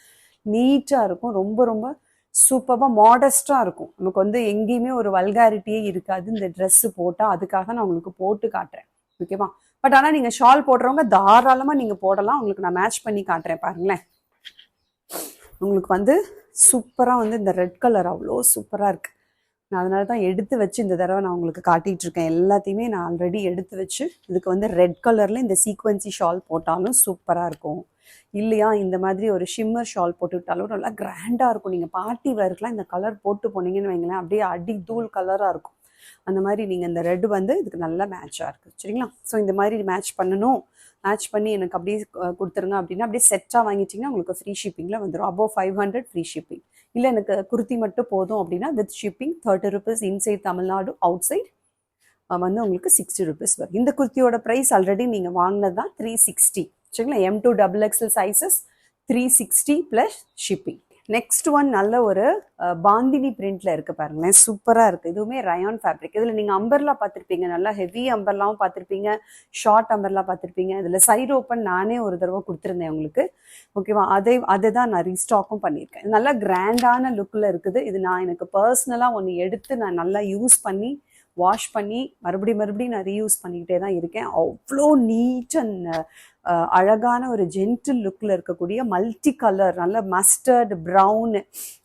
நீட்டாக இருக்கும். ரொம்ப ரொம்ப சூப்பராக மாடஸ்டாக இருக்கும். நமக்கு வந்து எங்கேயுமே ஒரு வல்காரிட்டியே இருக்காது இந்த ட்ரெஸ்ஸு போட்டால். அதுக்காக நான் உங்களுக்கு போட்டு காட்டுறேன். ஓகேவா? பட் ஆனால் நீங்கள் ஷால் போடுறவங்க தாராளமாக நீங்கள் போடலாம். உங்களுக்கு நான் மேட்ச் பண்ணி காட்டுறேன் பாருங்களேன். உங்களுக்கு வந்து சூப்பராக வந்து இந்த ரெட் கலர் அவ்வளோ சூப்பராக இருக்குது. நான் அதனால தான் எடுத்து வச்சு இந்த தடவை நான் உங்களுக்கு காட்டிகிட்டு இருக்கேன். எல்லாத்தையுமே நான் ஆல்ரெடி எடுத்து வச்சு இதுக்கு வந்து ரெட் கலரில் இந்த சீக்வன்சி ஷால் போட்டாலும் சூப்பராக இருக்கும். இல்லையா, இந்த மாதிரி ஒரு ஷிம்மர் ஷால் போட்டுவிட்டாலும் நல்லா கிராண்டாக இருக்கும். நீங்கள் பார்ட்டி வேர்க்கெலாம் இந்த கலர் போட்டு போனீங்கன்னு வைங்களேன், அப்படியே அடி தூள் கலராக இருக்கும். அந்த மாதிரி நீங்கள் இந்த ரெட் வந்து இதுக்கு நல்லா மேட்சாக இருக்குது சரிங்களா. ஸோ இந்த மாதிரி மேட்ச் பண்ணணும், மேட்ச் பண்ணி எனக்கு அப்படியே கொடுத்துருங்க அப்படின்னா அப்படியே செட்டாக வாங்கிட்டிங்கன்னா உங்களுக்கு ஃப்ரீ ஷிப்பிங்கில் வந்துடும். Above 500 free shipping. இல்லை எனக்கு குர்த்தி மட்டும் போதும் அப்படின்னா with shipping 30 rupees inside Tamil Nadu, outside வந்து உங்களுக்கு 60 rupees வரும். இந்த குர்த்தியோட ப்ரைஸ் ஆல்ரெடி நீங்கள் வாங்கினது தான் 360 சரிங்களா. M2 XXL sizes 360 plus shipping. Next one நல்ல ஒரு பாந்தினி பிரிண்ட்ல இருக்கு பாருங்களேன், சூப்பரா இருக்கு. இதுவுமே ரயான் ஃபேப்ரிக். இதுல நீங்க அம்பர்லா பார்த்துருப்பீங்க, நல்லா ஹெவி அம்பர்லாவும் பார்த்துருப்பீங்க, ஷார்ட் அம்பர்லா பார்த்துருப்பீங்க. இதுல சைடு ஓப்பன் நானே ஒரு தடவை கொடுத்துருந்தேன் உங்களுக்கு, ஓகேவா. அதுதான் நான் ரீஸ்டாக்கும் பண்ணியிருக்கேன். நல்லா கிராண்டான லுக்ல இருக்குது. இது நான் எனக்கு பர்சனலா ஒன்று எடுத்து நான் நல்லா யூஸ் பண்ணி வாஷ் பண்ணி மறுபடியும் நான் ரீயூஸ் பண்ணிக்கிட்டே தான் இருக்கேன். அவ்வளோ நீட் அண்ட் அழகான ஒரு ஜென்டில் லுக்கில் இருக்கக்கூடிய மல்டி கலர், நல்ல மஸ்டர்ட் ப்ரௌனு,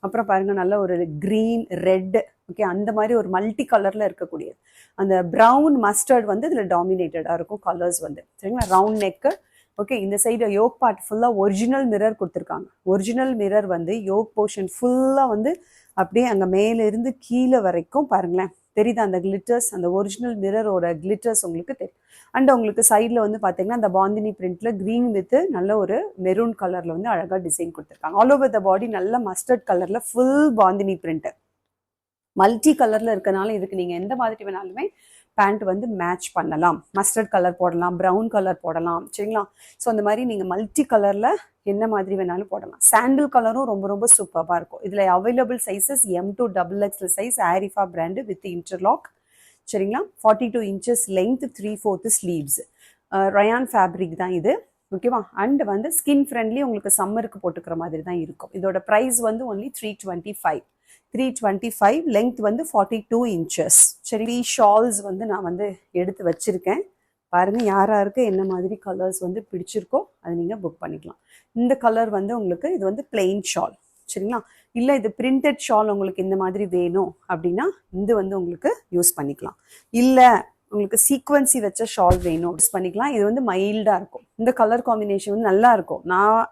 அப்புறம் பாருங்கள் நல்ல ஒரு க்ரீன் ரெட், ஓகே, அந்த மாதிரி ஒரு மல்டி கலரில் இருக்கக்கூடியது. அந்த ப்ரௌன் மஸ்டர்ட் வந்து இதில் டாமினேட்டடாக இருக்கும் கலர்ஸ் வந்து சரிங்களா. Round neck, okay. இந்த சைடு யோக் பார்ட் ஃபுல்லாக ஒரிஜினல் மிரர் கொடுத்துருக்காங்க. ஒரிஜினல் மிரர் வந்து யோக் போர்ஷன் ஃபுல்லாக வந்து அப்படியே அங்கே மேலேருந்து கீழே வரைக்கும் பாருங்களேன் தெரியுது அந்த கிளிட்டர்ஸ், அந்த ஒரிஜினல் மிரரோட கிளிட்டர்ஸ் உங்களுக்கு தெரியும். அண்ட் உங்களுக்கு சைடில் வந்து பார்த்தீங்கன்னா அந்த பாந்தினி பிரிண்ட்ல க்ரீன் வித் நல்ல ஒரு மெரூன் கலரில் வந்து அழகாக டிசைன் கொடுத்துருக்காங்க. ஆல் ஓவர் த பாடி நல்ல மஸ்டர்ட் கலரில் ஃபுல் பாந்தினி பிரிண்ட் மல்டி கலரில் இருக்கனால இதுக்கு நீங்கள் எந்த மாதிரி வேணாலுமே பேண்ட் வந்து மேட்ச் பண்ணலாம். மஸ்டர்ட் கலர் போடலாம், ப்ரௌன் கலர் போடலாம் சரிங்களா. ஸோ அந்த மாதிரி நீங்கள் மல்டி கலரில் என்ன மாதிரி வேணாலும் போடலாம். சாண்டில் கலரும் ரொம்ப ரொம்ப சூப்பராக இருக்கும். இதில் available sizes M2 XXL size, Arifa brand with interlock சரிங்களா. 42 inches length, 3/4 sleeves, rayon fabric தான் இது, ஓகேவா. அண்ட் வந்து ஸ்கின் ஃப்ரெண்ட்லி, உங்களுக்கு சம்மருக்கு போட்டுக்கிற மாதிரி தான் இருக்கும். இதோட ப்ரைஸ் வந்து ஒன்லி 325 லென்த் வந்து 42 inches சரி. ஷால்ஸ் வந்து நான் வந்து எடுத்து வச்சிருக்கேன் பாருங்க. யாருக்கு என்ன மாதிரி கலர்ஸ் வந்து பிடிச்சிருக்கோ அதை நீங்கள் புக் பண்ணிக்கலாம். இந்த கலர் வந்து உங்களுக்கு இது வந்து பிளெயின் ஷால் சரிங்களா. இல்லை இது பிரிண்டட் ஷால் உங்களுக்கு இந்த மாதிரி வேணும் அப்படின்னா இது வந்து உங்களுக்கு யூஸ் பண்ணிக்கலாம். இல்லை உங்களுக்கு சீக்வன்சி வச்ச ஷால் வேணும் யூஸ் பண்ணிக்கலாம். இது வந்து மைல்டாக இருக்கும். இந்த கலர் காம்பினேஷன் வந்து நல்லா இருக்கும்.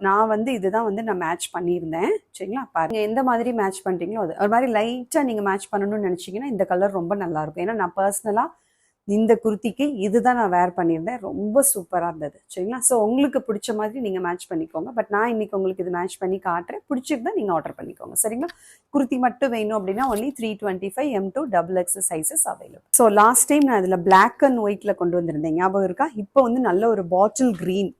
நான் வந்து இதுதான் வந்து நான் மேட்ச் பண்ணியிருந்தேன் சரிங்களா. பாருங்க எந்த மாதிரி மேட்ச் பண்ணுறீங்களோ அது மாதிரி லைட்டாக நீங்கள் மேட்ச் பண்ணணும்னு நினச்சிங்கன்னா இந்த கலர் ரொம்ப நல்லா இருக்கும். ஏன்னா நான் பர்சனலாக இந்த குர்த்திக்கு இதுதான் நான் வேர் பண்ணியிருந்தேன், ரொம்ப சூப்பராக இருந்தது சரிங்களா. ஸோ உங்களுக்கு பிடிச்ச மாதிரி நீங்கள் மேட்ச் பண்ணிக்கோங்க. பட் நான் இன்னைக்கு உங்களுக்கு இது மேட்ச் பண்ணி காட்டுறேன், பிடிச்சிருந்தா நீங்கள் ஆர்டர் பண்ணிக்கோங்க சரிங்களா. குர்த்தி மட்டும் வேணும் அப்படின்னா only 325 M2 XXL sizes available. So last time நான் இதில் பிளாக் அண்ட் ஒயிட்டில் கொண்டு வந்திருந்தேன், ஞாபகம் இருக்கா. இப்போ வந்து நல்ல ஒரு பாட்டில் க்ரீன்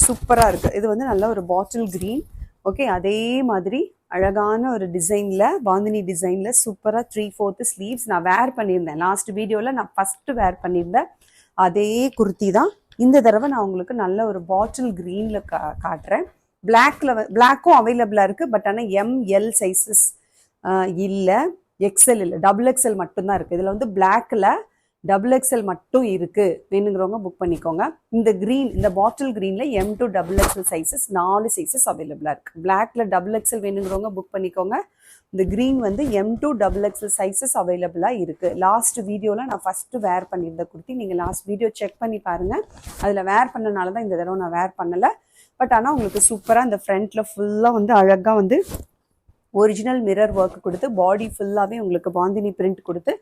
சூப்பராக இருக்குது. இது வந்து நல்ல ஒரு பாட்டில் க்ரீன், ஓகே. அதே மாதிரி அழகான ஒரு டிசைனில், பாந்தினி டிசைனில் சூப்பராக 3/4 ஸ்லீவ்ஸ் நான் வேர் பண்ணியிருந்தேன். லாஸ்ட் வீடியோவில் நான் ஃபஸ்ட்டு வேர் பண்ணியிருந்தேன் அதே குர்த்தி தான் இந்த தடவை நான் உங்களுக்கு நல்ல ஒரு பாட்டில் க்ரீனில் காட்டுறேன். பிளாக்கும் அவைலபிளாக இருக்குது. பட் ஆனால் ML சைஸஸ் இல்லை, XL இல்லை, XXL மட்டும்தான் இருக்குது. இதில் வந்து பிளாக்கில் XXL மட்டும் இருக்குது. வேணுங்கிறவங்க புக் பண்ணிக்கோங்க. இந்த க்ரீன், இந்த பாட்டில் க்ரீனில் M2 XXL சைஸஸ் 4 சைஸஸ் அவைலபிளாக இருக்குது. பிளாக்ல XXL வேணுங்கிறவங்க புக் பண்ணிக்கோங்க. இந்த க்ரீன் வந்து M2 XXL சைஸஸ் அவைலபிளாக இருக்குது. லாஸ்ட் வீடியோவில் நான் ஃபஸ்ட்டு வேர் பண்ணியிருந்த குர்த்தி, நீங்கள் லாஸ்ட் வீடியோ செக் பண்ணி பாருங்கள். அதில் வேர் பண்ணனால தான் இந்த தடவை நான் வேர் பண்ணலை. பட் ஆனால் உங்களுக்கு சூப்பராக இந்த ஃப்ரண்ட்டில் ஃபுல்லாக வந்து அழகாக வந்து ஒரிஜினல் மிரர் ஒர்க் கொடுத்து, பாடி ஃபுல்லாகவே உங்களுக்கு பாந்தினி பிரிண்ட் கொடுத்து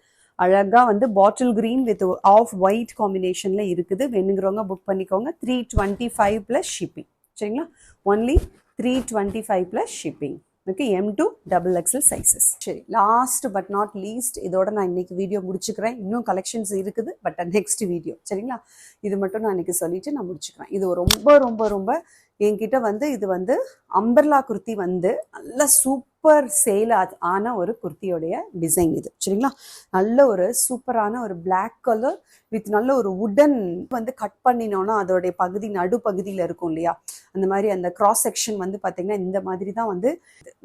அழகாக வந்து bottle green with off white காம்பினேஷனில் இருக்குது. வேணுங்கிறவங்க புக் பண்ணிக்கோங்க. 325 ப்ளஸ் ஷிப்பிங் சரிங்களா. Only 325 plus shipping, okay. M2 XXL sizes சரி. லாஸ்ட் பட் நாட் லீஸ்ட், இதோட நான் இன்னைக்கு வீடியோ முடிச்சுக்கிறேன். இன்னும் கலெக்ஷன்ஸ் இருக்குது, பட் நெக்ஸ்ட் வீடியோ சரிங்களா. இது மட்டும் நான் இன்னைக்கு சொல்லிட்டு நான் முடிச்சுக்கிறேன். இது ரொம்ப ரொம்ப ரொம்ப என்கிட்ட வந்து இது வந்து அம்பர்லா குர்த்தி வந்து நல்ல சூப்பர் சேல் ஆன ஒரு குர்த்தியோடைய டிசைன் இது சரிங்களா. நல்ல ஒரு சூப்பரான ஒரு பிளாக் கலர் வித் நல்ல ஒரு உடன் வந்து கட் பண்ணினோன்னா அதோடைய பகுதி நடுப்பகுதியில் இருக்கும் இல்லையா, அந்த மாதிரி அந்த கிராஸ் செக்ஷன் வந்து பார்த்தீங்கன்னா இந்த மாதிரி தான் வந்து,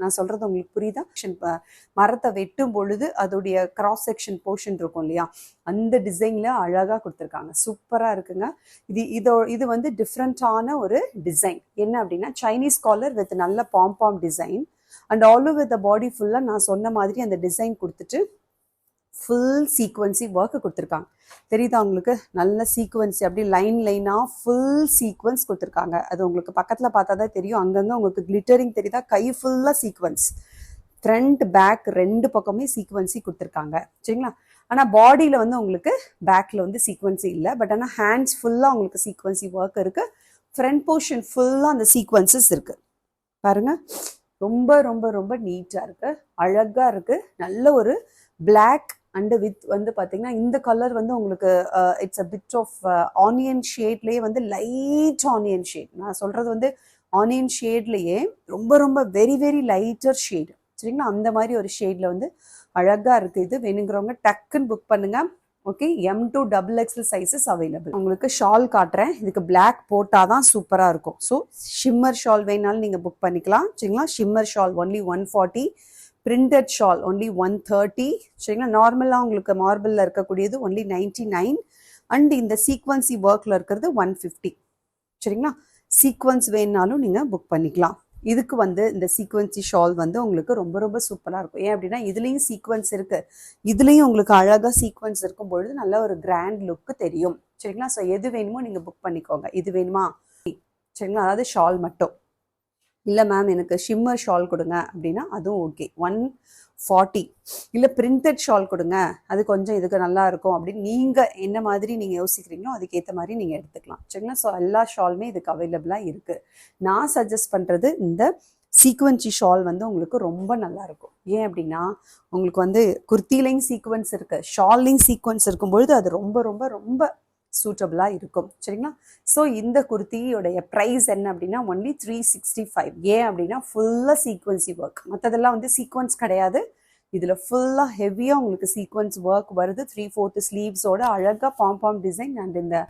நான் சொல்கிறது உங்களுக்கு புரியுதா. மரத்தை வெட்டும் பொழுது அதோடைய கிராஸ் செக்ஷன் போர்ஷன் இருக்கும் இல்லையா, அந்த டிசைனில் அழகாக கொடுத்துருக்காங்க. சூப்பராக இருக்குங்க. இது வந்து டிஃப்ரெண்ட்டான ஒரு டிசைன். என்ன அப்படின்னா சைனீஸ் காலர் வித் நல்ல palm design and all over the body ஃபுல்லாக நான் சொன்ன மாதிரி அந்த டிசைன் கொடுத்துட்டு ஃபுல் சீக்வன்சி ஒர்க்கு கொடுத்துருக்காங்க. தெரியுதா உங்களுக்கு, நல்ல சீக்வன்சி அப்படி லைனாக ஃபுல் சீக்வன்ஸ் கொடுத்துருக்காங்க. அது உங்களுக்கு பக்கத்தில் பார்த்தா தான் தெரியும். அங்கங்கே உங்களுக்கு கிளிட்டரிங் தெரியுதா, கை ஃபுல்லாக சீக்வன்ஸ், ஃப்ரண்ட் பேக் ரெண்டு பக்கமே சீக்வன்சி கொடுத்துருக்காங்க சரிங்களா. ஆனால் பாடியில் வந்து உங்களுக்கு பேக்கில் வந்து சீக்வன்சி இல்லை. பட் ஆனால் ஹேண்ட்ஸ் ஃபுல்லாக உங்களுக்கு சீக்வன்சி ஒர்க் இருக்குது. ஃப்ரண்ட் போர்ஷன் ஃபுல்லாக அந்த சீக்வன்சஸ் இருக்குது. பாருங்க, ரொம்ப ரொம்ப ரொம்ப நீட்டாக இருக்குது, அழகாக இருக்குது. நல்ல ஒரு பிளாக் அண்டு வித் வந்து பார்த்தீங்கன்னா இந்த கலர் வந்து உங்களுக்கு it's a bit of onion ஷேட்லேயே வந்து லைட் ஆனியன் ஷேட். நான் சொல்கிறது வந்து ஆனியன் ஷேட்லேயே ரொம்ப ரொம்ப வெரி வெரி லைட்டர் ஷேடு, சரிங்களா? அந்த மாதிரி ஒரு ஷேடில் வந்து அழகாக இருக்குது. இது வேணுங்கிறவங்க டக்குன்னு புக் பண்ணுங்கள். Okay, M to XXL sizes available. உங்களுக்கு ஷால் காட்டுறேன். இதுக்கு பிளாக் போட்டால் தான் சூப்பராக இருக்கும். ஸோ ஷிம்மர் ஷால் வேணாலும் நீங்கள் புக் பண்ணிக்கலாம், சரிங்களா? Shimmer shawl only 140, printed shawl only 130, சரிங்களா? நார்மலாக உங்களுக்கு மார்பிளில் இருக்கக்கூடியது ஒன்லி 99 அண்ட் இந்த சீக்வன்சி ஒர்க்கில் இருக்கிறது 150, சரிங்களா? சீக்வன்ஸ் வேணுனாலும் நீங்கள் புக் பண்ணிக்கலாம். இதுக்கு வந்து இந்த சீக்வன்சி ஷால் வந்து உங்களுக்கு ரொம்ப ரொம்ப சூப்பராக இருக்கும். ஏன் அப்படின்னா இதுலேயும் சீக்வன்ஸ் இருக்குது, இதுலேயும் உங்களுக்கு அழகாக சீக்வன்ஸ் இருக்கும் பொழுது நல்ல ஒரு கிராண்ட் லுக்கு தெரியும், சரிங்களா? ஸோ எது வேணுமோ நீங்கள் புக் பண்ணிக்கோங்க. இது வேணுமா, சரிங்களா? அதாவது ஷால் மட்டும் இல்லை மேம் எனக்கு ஷிம்மர் ஷால் கொடுங்க அப்படின்னா அதுவும் ஓகே, 140. இல்லை பிரிண்டட் ஷால் கொடுங்க, அது கொஞ்சம் இதுக்கு நல்லா இருக்கும் அப்படின்னு நீங்கள் என்ன மாதிரி நீங்கள் யோசிக்கிறீங்களோ அதுக்கேற்ற மாதிரி நீங்கள் எடுத்துக்கலாம், சரிங்களா? ஸோ எல்லா ஷாலுமே இதுக்கு அவைலபிளாக இருக்குது. நான் சஜஸ்ட் பண்ணுறது இந்த சீக்வன்சி ஷால் வந்து உங்களுக்கு ரொம்ப நல்லா இருக்கும். ஏன் அப்படின்னா உங்களுக்கு வந்து குர்த்திலையும் சீக்வன்ஸ் இருக்குது, ஷால்லையும் சீக்வன்ஸ் இருக்கும்பொழுது அது ரொம்ப ரொம்ப ரொம்ப சூட்டபிளாக இருக்கும், சரிங்களா? ஸோ இந்த குர்த்தியோடைய ப்ரைஸ் என்ன அப்படின்னா ஒன்லி 365. ஏன் அப்படின்னா ஃபுல்லாக சீக்வன்சி ஒர்க், மற்றதெல்லாம் வந்து சீக்வன்ஸ் கிடையாது. இதில் ஃபுல்லாக ஹெவியாக உங்களுக்கு சீக்வன்ஸ் ஒர்க் வருது. 3/4 ஸ்லீவ்ஸோட அழகாக பாம் டிசைன் அண்ட் இந்த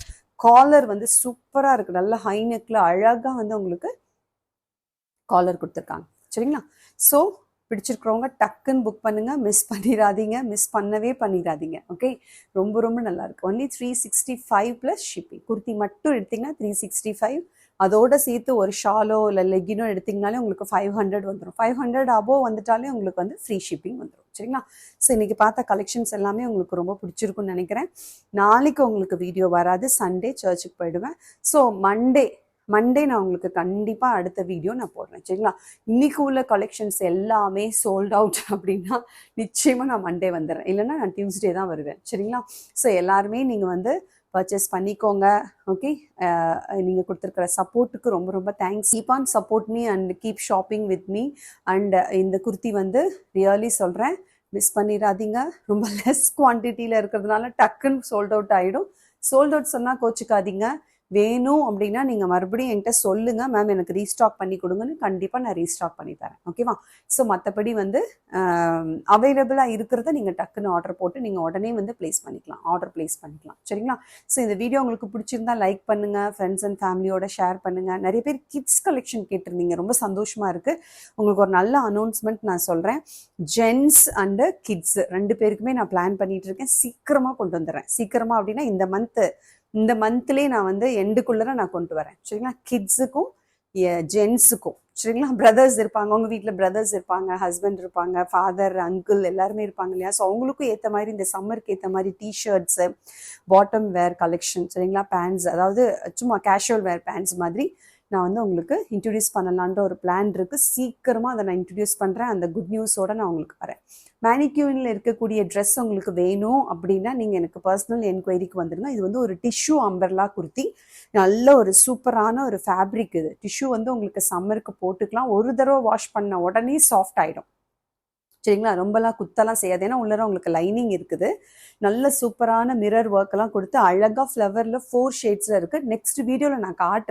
காலர் வந்து சூப்பராக இருக்குது. நல்ல ஹை நெக்கில் அழகாக வந்து உங்களுக்கு காலர் கொடுத்துருக்காங்க, சரிங்களா? ஸோ பிடிச்சிருக்கிறவங்க டக்குன்னு புக் பண்ணுங்கள், மிஸ் பண்ணிடாதீங்க, மிஸ் பண்ணவே பண்ணிடாதீங்க. ஓகே, ரொம்ப ரொம்ப நல்லாயிருக்கு. Only 365 plus shipping. குர்த்தி மட்டும் எடுத்திங்கன்னா 365, அதோட சேர்த்து ஒரு ஷாலோ இல்லை லெகினோ எடுத்திங்கனாலே உங்களுக்கு 500 வந்துடும். 500 அபோவ் வந்துட்டாலே உங்களுக்கு வந்து ஃப்ரீ ஷிப்பிங் வந்துடும், சரிங்களா? ஸோ இன்றைக்கி பார்த்த கலெக்ஷன்ஸ் எல்லாமே உங்களுக்கு ரொம்ப பிடிச்சிருக்குன்னு நினைக்கிறேன். நாளைக்கு உங்களுக்கு வீடியோ வராது, சண்டே சர்ச்சுக்கு போயிடுவேன். ஸோ மண்டே நான் உங்களுக்கு கண்டிப்பாக அடுத்த வீடியோ நான் போடுறேன், சரிங்களா? இன்றைக்கி உள்ள கலெக்ஷன்ஸ் எல்லாமே சோல்ட் அவுட் அப்படின்னா நிச்சயமாக நான் மண்டே வந்துடுறேன், இல்லைன்னா நான் டியூஸ்டே தான் வருவேன், சரிங்களா? ஸோ எல்லாருமே நீங்கள் வந்து பர்ச்சேஸ் பண்ணிக்கோங்க. ஓகே, நீங்கள் கொடுத்துருக்கிற சப்போர்ட்டுக்கு ரொம்ப ரொம்ப thanks. Keep on support me and keep shopping with me. And இந்த குர்த்தி வந்து ரியலி சொல்கிறேன், மிஸ் பண்ணிடாதீங்க. ரொம்ப லெஸ் குவான்டிட்டியில் இருக்கிறதுனால டக்குன்னு சோல்ட் அவுட் ஆகிடும். சோல்ட் அவுட் சொன்னால் கோச்சிக்காதீங்க. வேணும் அப்படின்னா நீங்கள் மறுபடியும் என்கிட்ட சொல்லுங்கள், மேம் எனக்கு ரீஸ்டாக் பண்ணி கொடுங்கன்னு. கண்டிப்பாக நான் ரீஸ்டாக் பண்ணி தரேன், ஓகேவா? ஸோ மற்றபடி வந்து அவைலபிளாக இருக்கிறத நீங்கள் டக்குன்னு ஆர்டர் போட்டு நீங்கள் உடனே வந்து ஆர்டர் ப்ளேஸ் பண்ணிக்கலாம், சரிங்களா? ஸோ இந்த வீடியோ உங்களுக்கு பிடிச்சிருந்தா லைக் பண்ணுங்கள், ஃப்ரெண்ட்ஸ் அண்ட் ஃபேமிலியோட ஷேர் பண்ணுங்கள். நிறைய பேர் கிட்ஸ் கலெக்ஷன் கேட்டிருந்தீங்க, ரொம்ப சந்தோஷமாக இருக்குது. உங்களுக்கு ஒரு நல்ல அனௌன்ஸ்மெண்ட் நான் சொல்கிறேன். ஜென்ஸ் அண்டு கிட்ஸ் 2 பேருக்குமே நான் பிளான் பண்ணிகிட்டு இருக்கேன். சீக்கிரமாக கொண்டு வந்துடுறேன். சீக்கிரமாக அப்படின்னா இந்த மந்த்லேயே நான் வந்து எண்டுக்குள்ளே நான் கொண்டு வரேன், சரிங்களா? கிட்ஸுக்கும் ஜென்ஸுக்கும், சரிங்களா? பிரதர்ஸ் இருப்பாங்க, உங்கள் வீட்டில் பிரதர்ஸ் இருப்பாங்க, ஹஸ்பண்ட் இருப்பாங்க, ஃபாதர் அங்கிள் எல்லாருமே இருப்பாங்க இல்லையா? ஸோ அவங்களுக்கும் ஏற்ற மாதிரி இந்த சம்மருக்கு ஏற்ற மாதிரி டிஷர்ட்ஸு, பாட்டம் வேர் கலெக்ஷன், சரிங்களா? பேண்ட்ஸ், அதாவது சும்மா கேஷுவல் வேர் பேண்ட்ஸ் மாதிரி நான் வந்து உங்களுக்கு இன்ட்ரடியூஸ் பண்ணலான்ற ஒரு பிளான் இருக்குது. சீக்கிரமாக அதை நான் இன்ட்ரடியூஸ் பண்ணுறேன். அந்த குட் நியூஸோடு நான் உங்களுக்கு வரேன். மேனிக்யூனில் இருக்கக்கூடிய ட்ரெஸ் உங்களுக்கு வேணும் அப்படின்னா நீங்கள் எனக்கு பர்சனல் என்கொயரிக்கு வந்துடுங்க. இது வந்து ஒரு டிஷ்யூ அம்பர்லா குர்த்தி, நல்ல ஒரு சூப்பரான ஒரு ஃபேப்ரிக். இது டிஷ்யூ வந்து உங்களுக்கு சம்மருக்கு போட்டுக்கலாம். ஒரு தடவை வாஷ் பண்ண உடனே சாஃப்ட் ஆகிடும், சரிங்களா? ரொம்பலாம் குத்தலாம் செய்யாது, ஏன்னா உள்ளர உங்களுக்கு லைனிங் இருக்குது. நல்ல சூப்பரான மிரர் ஒர்க்கெல்லாம் கொடுத்து அழகாக ஃப்ளவரில் 4 ஷேட்ஸில் இருக்குது. நெக்ஸ்ட் வீடியோவில் நான் காட்டுறேன்.